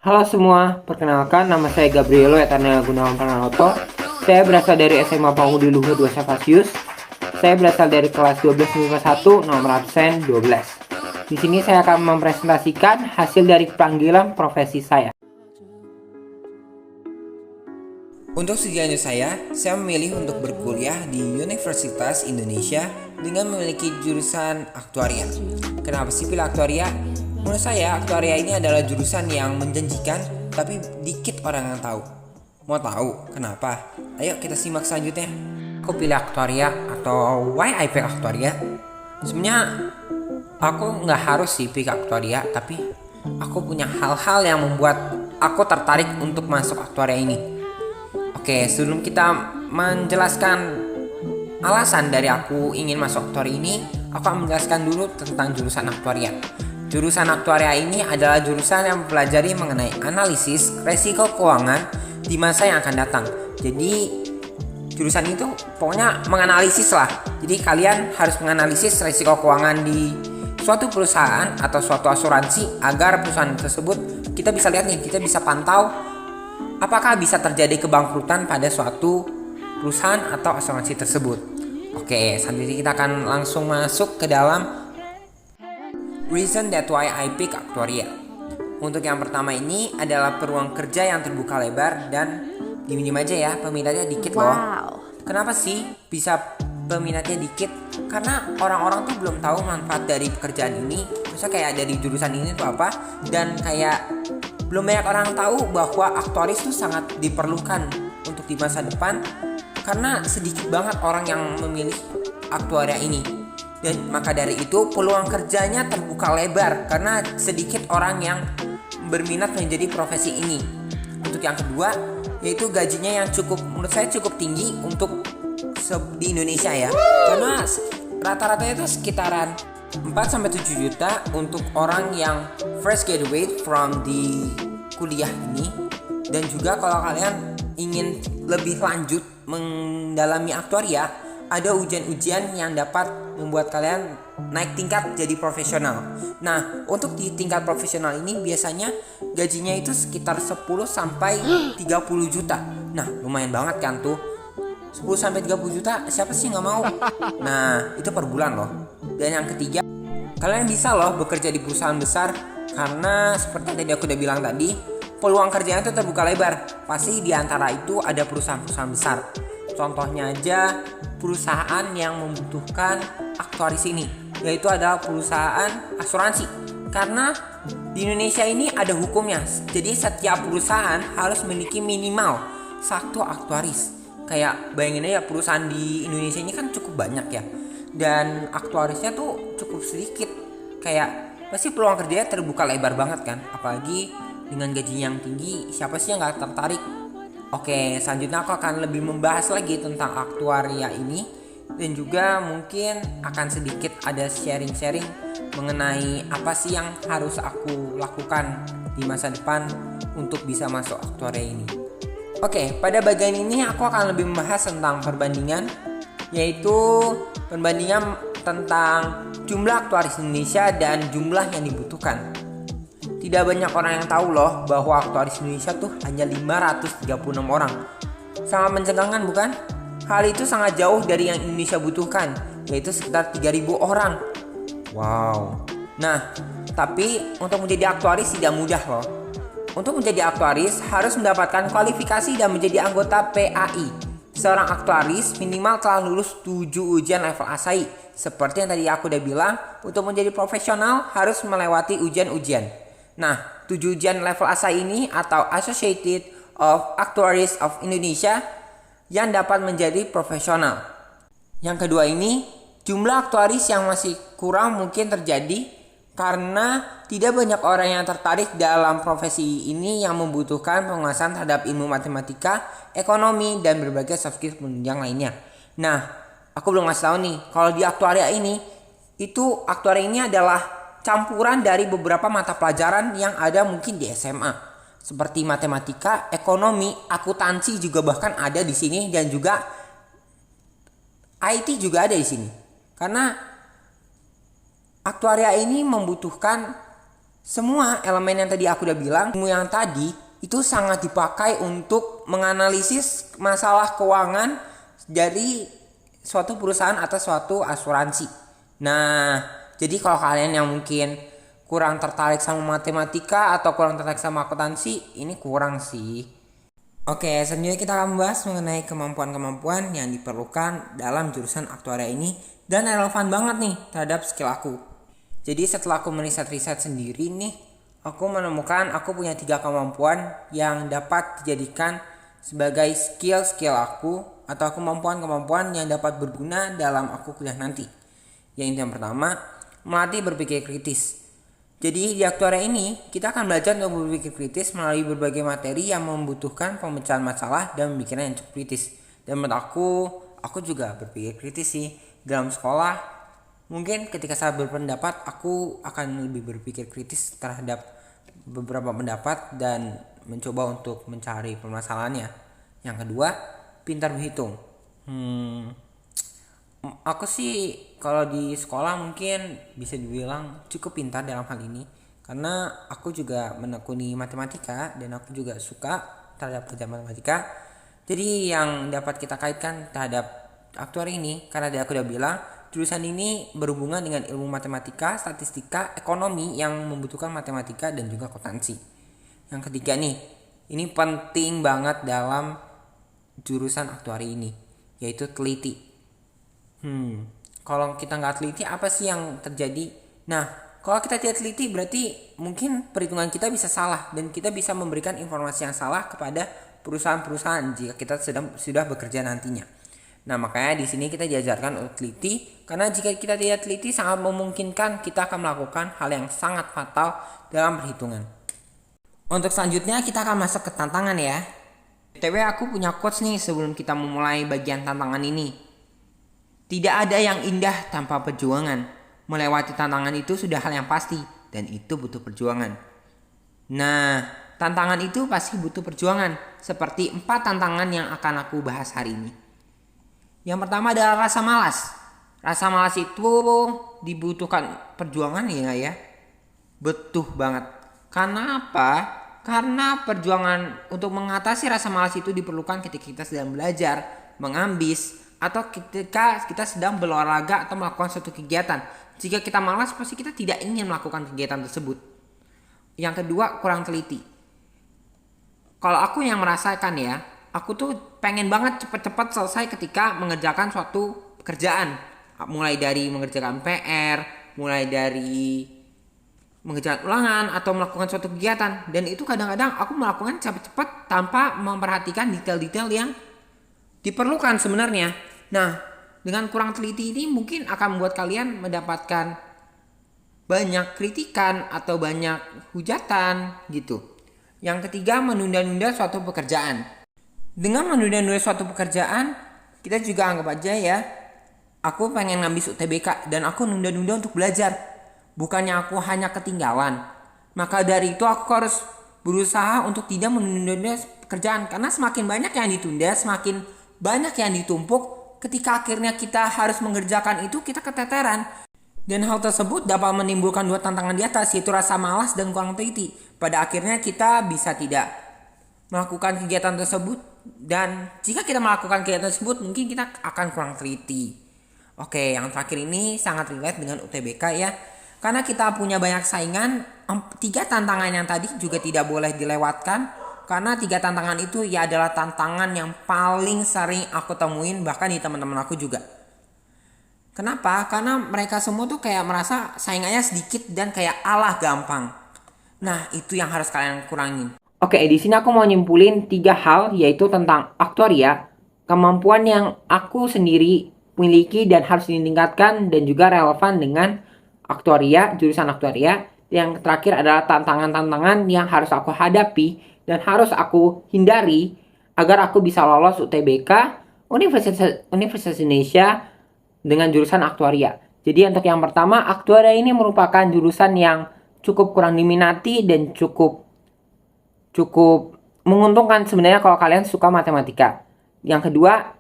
Halo semua, perkenalkan nama saya Gabrielo Etanel Gunawan Pranaloto. Saya berasal dari SMA Pangudi Luhur 2 Savasius. Saya berasal dari kelas 12 MIPA 1 nomor absen 12. Di sini saya akan mempresentasikan hasil dari panggilan profesi saya. Untuk sejarahnya saya memilih untuk berkuliah di Universitas Indonesia dengan memiliki jurusan aktuaria. Kenapa sih pilih aktuaria? Menurut saya aktuaria ini adalah jurusan yang menjanjikan tapi dikit orang yang tahu. Mau tahu kenapa? Ayo kita simak selanjutnya. Aku pilih aktuaria atau why I pick aktuaria? Sebenarnya aku nggak harus sih pilih aktuaria, tapi aku punya hal-hal yang membuat aku tertarik untuk masuk aktuaria ini. Oke, sebelum kita menjelaskan alasan dari aku ingin masuk aktuaria ini, aku akan menjelaskan dulu tentang jurusan aktuaria. Jurusan aktuaria ini adalah jurusan yang mempelajari mengenai analisis resiko keuangan di masa yang akan datang. Jadi jurusan itu pokoknya menganalisis lah. Jadi kalian harus menganalisis resiko keuangan di suatu perusahaan atau suatu asuransi agar perusahaan tersebut kita bisa lihat nih, kita bisa pantau apakah bisa terjadi kebangkrutan pada suatu perusahaan atau asuransi tersebut. Oke, selanjutnya kita akan langsung masuk ke dalam reason that why I pick aktuaria. Untuk yang pertama ini adalah peluang kerja yang terbuka lebar dan diminum aja ya, peminatnya dikit loh. Kenapa sih bisa peminatnya dikit? Karena orang-orang tuh belum tahu manfaat dari pekerjaan ini. Misalnya kayak dari jurusan ini tuh apa, dan kayak belum banyak orang tahu bahwa aktuaris itu sangat diperlukan untuk di masa depan, karena sedikit banget orang yang memilih aktuaria ini. Dan maka dari itu peluang kerjanya terbuka lebar karena sedikit orang yang berminat menjadi profesi ini. Untuk yang kedua, yaitu gajinya yang menurut saya cukup tinggi untuk di Indonesia ya. Karena rata-rata itu sekitaran 4-7 juta untuk orang yang fresh graduate from di kuliah ini. Dan juga kalau kalian ingin lebih lanjut mendalami aktuaria, ada ujian-ujian yang dapat membuat kalian naik tingkat jadi profesional. Nah, untuk di tingkat profesional ini biasanya gajinya itu sekitar 10-30 juta. Nah, lumayan banget kan tuh. 10-30 juta, siapa sih nggak mau? Nah, itu per bulan loh. Dan yang ketiga, kalian bisa loh bekerja di perusahaan besar, karena seperti tadi aku udah bilang tadi, peluang kerjanya itu terbuka lebar. Pasti di antara itu ada perusahaan-perusahaan besar. Contohnya aja perusahaan yang membutuhkan aktuaris ini, yaitu adalah perusahaan asuransi. Karena di Indonesia ini ada hukumnya. Jadi setiap perusahaan harus memiliki minimal 1 aktuaris. Kayak bayangin aja perusahaan di Indonesia ini kan cukup banyak ya, dan aktuarisnya tuh cukup sedikit. Kayak pasti peluang kerjanya terbuka lebar banget kan, apalagi dengan gaji yang tinggi, siapa sih yang gak tertarik? Oke, selanjutnya aku akan lebih membahas lagi tentang aktuaria ini, dan juga mungkin akan sedikit ada sharing-sharing mengenai apa sih yang harus aku lakukan di masa depan untuk bisa masuk aktuaria ini. Oke, pada bagian ini aku akan lebih membahas tentang perbandingan, yaitu perbandingan tentang jumlah aktuaris Indonesia dan jumlah yang dibutuhkan. Tidak banyak orang yang tahu loh bahwa aktuaris Indonesia tuh hanya 536 orang. Sangat mencengangkan bukan? Hal itu sangat jauh dari yang Indonesia butuhkan, yaitu sekitar 3.000 orang. Wow. Nah, tapi untuk menjadi aktuaris tidak mudah loh. Untuk menjadi aktuaris harus mendapatkan kualifikasi dan menjadi anggota PAI. Seorang aktuaris minimal telah lulus 7 ujian level ASAI. Seperti yang tadi aku udah bilang, untuk menjadi profesional harus melewati ujian-ujian. Nah, 7 ujian level ASAI ini atau Associated of Actuaries of Indonesia yang dapat menjadi profesional. Yang kedua ini, jumlah aktuaris yang masih kurang mungkin terjadi karena tidak banyak orang yang tertarik dalam profesi ini yang membutuhkan penguasaan terhadap ilmu matematika, ekonomi, dan berbagai soft skill penunjang lainnya. Nah, aku belum ngasih tahu nih, kalau di aktuaria ini, aktuaria ini adalah campuran dari beberapa mata pelajaran yang ada mungkin di SMA. Seperti matematika, ekonomi, akuntansi juga bahkan ada di sini, dan juga IT juga ada di sini. Karena aktuaria ini membutuhkan Semua elemen yang tadi aku udah bilang, ilmu yang tadi itu sangat dipakai untuk menganalisis masalah keuangan dari suatu perusahaan atau suatu asuransi. Nah, jadi kalau kalian yang mungkin kurang tertarik sama matematika atau kurang tertarik sama akuntansi, ini kurang sih. Oke, selanjutnya kita akan membahas mengenai kemampuan-kemampuan yang diperlukan dalam jurusan aktuaria ini dan relevan banget nih terhadap skill aku. Jadi setelah aku meriset-riset sendiri nih, aku menemukan aku punya 3 kemampuan yang dapat dijadikan sebagai skill-skill aku atau kemampuan-kemampuan yang dapat berguna dalam aku kuliah nanti. Yang pertama, melatih berpikir kritis. Jadi di aktuaria ini kita akan belajar untuk berpikir kritis melalui berbagai materi yang membutuhkan pemecahan masalah dan pemikiran yang cukup kritis. Dan menurut aku juga berpikir kritis sih dalam sekolah. Mungkin ketika saya berpendapat, aku akan lebih berpikir kritis terhadap beberapa pendapat dan mencoba untuk mencari permasalahannya. Yang kedua, pintar berhitung. Aku sih kalau di sekolah mungkin bisa dibilang cukup pintar dalam hal ini, karena aku juga menekuni matematika dan aku juga suka terhadap pelajaran matematika. Jadi yang dapat kita kaitkan terhadap aktuari ini, karena tadi aku udah bilang jurusan ini berhubungan dengan ilmu matematika, statistika, ekonomi yang membutuhkan matematika dan juga akuntansi. Yang ketiga nih, ini penting banget dalam jurusan aktuari ini, yaitu teliti. Kalau kita nggak teliti, apa sih yang terjadi? Nah, kalau kita tidak teliti berarti mungkin perhitungan kita bisa salah dan kita bisa memberikan informasi yang salah kepada perusahaan-perusahaan jika kita sudah bekerja nantinya. Nah, makanya di sini kita diajarkan untuk teliti, karena jika kita tidak teliti sangat memungkinkan kita akan melakukan hal yang sangat fatal dalam perhitungan. Untuk selanjutnya kita akan masuk ke tantangan ya. BTW aku punya quotes nih sebelum kita memulai bagian tantangan ini. Tidak ada yang indah tanpa perjuangan. Melewati tantangan itu sudah hal yang pasti dan itu butuh perjuangan. Nah, tantangan itu pasti butuh perjuangan, seperti 4 tantangan yang akan aku bahas hari ini. Yang pertama adalah rasa malas. Rasa malas itu dibutuhkan perjuangan ya. Betul banget. Karena apa? Karena perjuangan untuk mengatasi rasa malas itu diperlukan ketika kita sedang belajar, mengambis, atau ketika kita sedang berolahraga atau melakukan suatu kegiatan. Jika kita malas, pasti kita tidak ingin melakukan kegiatan tersebut. Yang kedua, kurang teliti. Kalau aku yang merasakan ya, aku tuh pengen banget cepet-cepet selesai ketika mengerjakan suatu pekerjaan. Mulai dari mengerjakan PR, mulai dari mengerjakan ulangan atau melakukan suatu kegiatan. Dan itu kadang-kadang aku melakukan cepat-cepat tanpa memperhatikan detail-detail yang diperlukan sebenarnya. Nah, dengan kurang teliti ini mungkin akan membuat kalian mendapatkan banyak kritikan atau banyak hujatan gitu. Yang ketiga, menunda-nunda suatu pekerjaan. Dengan menunda-nunda suatu pekerjaan, kita juga anggap aja ya, aku pengen ngambil UTBK dan aku nunda-nunda untuk belajar. Bukannya aku hanya ketinggalan. Maka dari itu aku harus berusaha untuk tidak menunda-nunda pekerjaan. Karena semakin banyak yang ditunda, semakin banyak yang ditumpuk. Ketika akhirnya kita harus mengerjakan itu, kita keteteran. Dan hal tersebut dapat menimbulkan 2 tantangan di atas, yaitu rasa malas dan kurang teliti. Pada akhirnya kita bisa tidak melakukan kegiatan tersebut. Dan jika kita melakukan kegiatan tersebut, mungkin kita akan kurang teliti. Oke, yang terakhir ini sangat relate dengan UTBK ya. Karena kita punya banyak saingan, 3 tantangan yang tadi juga tidak boleh dilewatkan. Karena 3 tantangan itu ya adalah tantangan yang paling sering aku temuin bahkan di teman-teman aku juga. Kenapa? Karena mereka semua tuh kayak merasa saingannya sedikit dan kayak alah gampang. Nah, itu yang harus kalian kurangin. Oke, di sini aku mau nyimpulin 3 hal, yaitu tentang aktuaria, kemampuan yang aku sendiri miliki dan harus ditingkatkan dan juga relevan dengan aktuaria, jurusan aktuaria. Yang terakhir adalah tantangan-tantangan yang harus aku hadapi dan harus aku hindari agar aku bisa lolos UTBK Universitas Indonesia dengan jurusan aktuaria. Jadi untuk yang pertama, aktuaria ini merupakan jurusan yang cukup kurang diminati dan cukup menguntungkan sebenarnya kalau kalian suka matematika. Yang kedua,